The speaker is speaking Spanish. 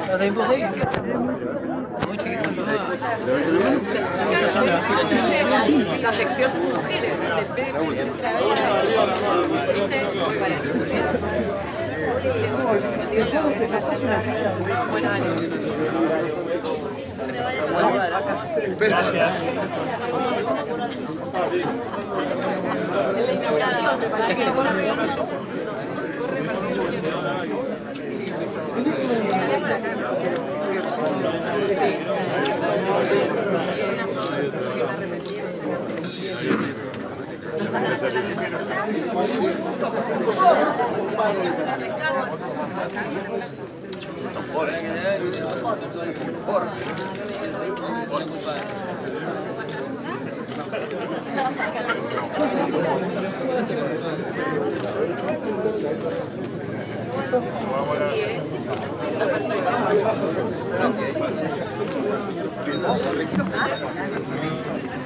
¿No te imposible? Muy chiquito. La sección mujeres del PDP bueno, Gracias. la inauguración, para que corre